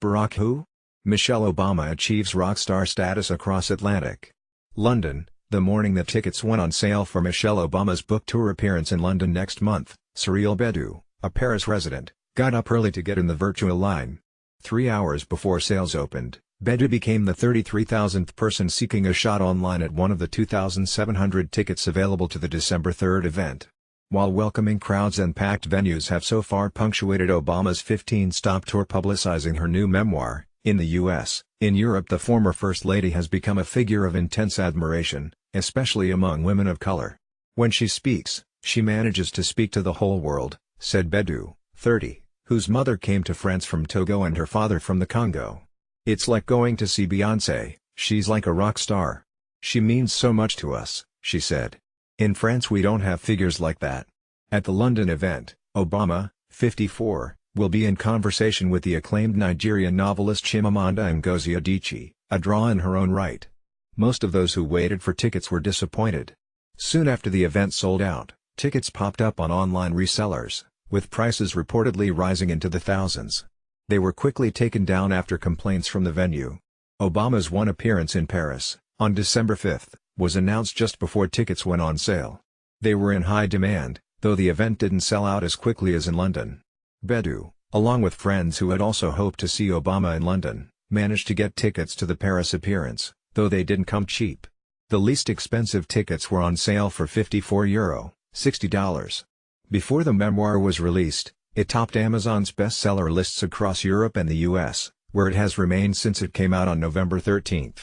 Barack who? Michelle Obama achieves rock star status across Atlantic. London, the morning that tickets went on sale for Michelle Obama's book tour appearance in London next month, Cyril Bedu, a Paris resident, got up early to get in the virtual line. 3 hours before sales opened, Bedu became the 33,000th person seeking a shot online at one of the 2,700 tickets available to the December 3 event. While welcoming crowds and packed venues have so far punctuated Obama's 15-stop tour publicizing her new memoir, in the U.S., in Europe the former First Lady has become a figure of intense admiration, especially among women of color. When she speaks, she manages to speak to the whole world, said Bedu, 30, whose mother came to France from Togo and her father from the Congo. It's like going to see Beyoncé, she's like a rock star. She means so much to us, she said. In France we don't have figures like that. At the London event, Obama, 54, will be in conversation with the acclaimed Nigerian novelist Chimamanda Ngozi Adichie, a draw in her own right. Most of those who waited for tickets were disappointed. Soon after the event sold out, tickets popped up on online resellers, with prices reportedly rising into the thousands. They were quickly taken down after complaints from the venue. Obama's one appearance in Paris, on December 5, was announced just before tickets went on sale. They were in high demand, though the event didn't sell out as quickly as in London. Bedu, along with friends who had also hoped to see Obama in London, managed to get tickets to the Paris appearance, though they didn't come cheap. The least expensive tickets were on sale for €54, $60. Before the memoir was released, it topped Amazon's bestseller lists across Europe and the US, where it has remained since it came out on November 13.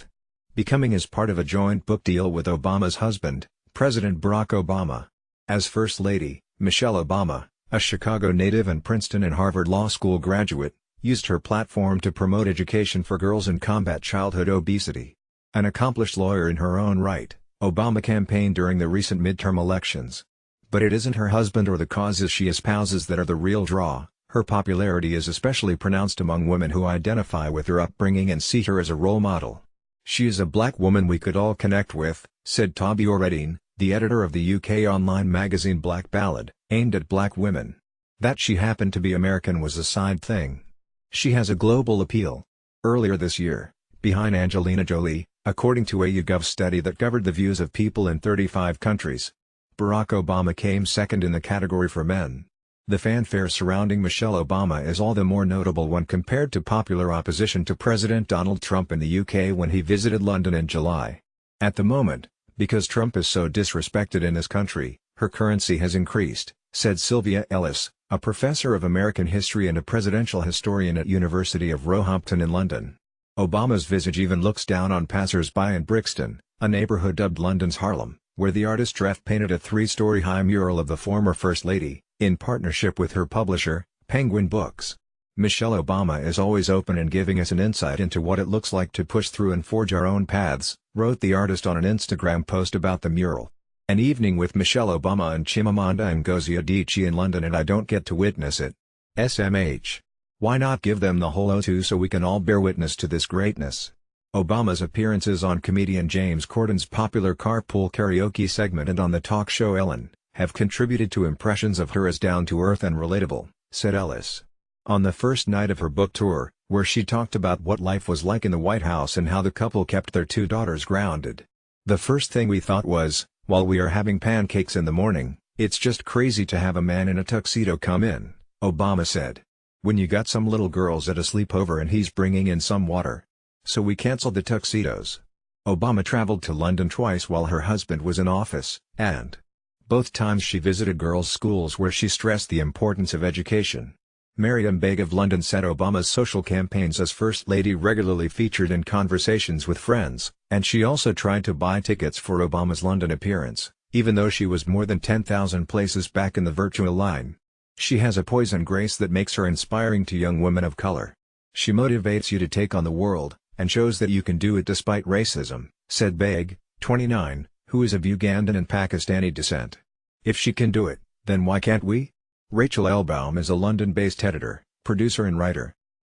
Becoming as part of a joint book deal with Obama's husband, President Barack Obama. As First Lady, Michelle Obama, a Chicago native and Princeton and Harvard Law School graduate, used her platform to promote education for girls and combat childhood obesity. An accomplished lawyer in her own right, Obama campaigned during the recent midterm elections. But it isn't her husband or the causes she espouses that are the real draw. Her popularity is especially pronounced among women who identify with her upbringing and see her as a role model. She is a black woman we could all connect with, said Toby Oredeen, the editor of the UK online magazine Black Ballad, aimed at black women. That she happened to be American was a side thing. She has a global appeal. Earlier this year, behind Angelina Jolie, according to a YouGov study that covered the views of people in 35 countries, Barack Obama came second in the category for men. The fanfare surrounding Michelle Obama is all the more notable when compared to popular opposition to President Donald Trump in the UK when he visited London in July. At the moment, because Trump is so disrespected in this country, her currency has increased, said Sylvia Ellis, a professor of American history and a presidential historian at University of Roehampton in London. Obama's visage even looks down on passers-by in Brixton, a neighborhood dubbed London's Harlem, where the artist Ref painted a 3-story high mural of the former First Lady, in partnership with her publisher, Penguin Books. Michelle Obama is always open and giving us an insight into what it looks like to push through and forge our own paths, wrote the artist on an Instagram post about the mural. An evening with Michelle Obama and Chimamanda Ngozi Adichie in London and I don't get to witness it. SMH. Why not give them the whole O2 so we can all bear witness to this greatness? Obama's appearances on comedian James Corden's popular carpool karaoke segment and on the talk show Ellen have contributed to impressions of her as down-to-earth and relatable, said Ellis. On the first night of her book tour, where she talked about what life was like in the White House and how the couple kept their 2 daughters grounded. The first thing we thought was, while we are having pancakes in the morning, it's just crazy to have a man in a tuxedo come in, Obama said. When you got some little girls at a sleepover and he's bringing in some water. So we canceled the tuxedos. Obama traveled to London twice while her husband was in office, and both times she visited girls' schools where she stressed the importance of education. Mariam Beg of London said Obama's social campaigns as First Lady regularly featured in conversations with friends, and she also tried to buy tickets for Obama's London appearance, even though she was more than 10,000 places back in the virtual line. She has a poise and grace that makes her inspiring to young women of color. She motivates you to take on the world, and shows that you can do it despite racism, said Beg, 29, who is of Ugandan and Pakistani descent. If she can do it, then why can't we? Rachel Elbaum is a London-based editor, producer and writer.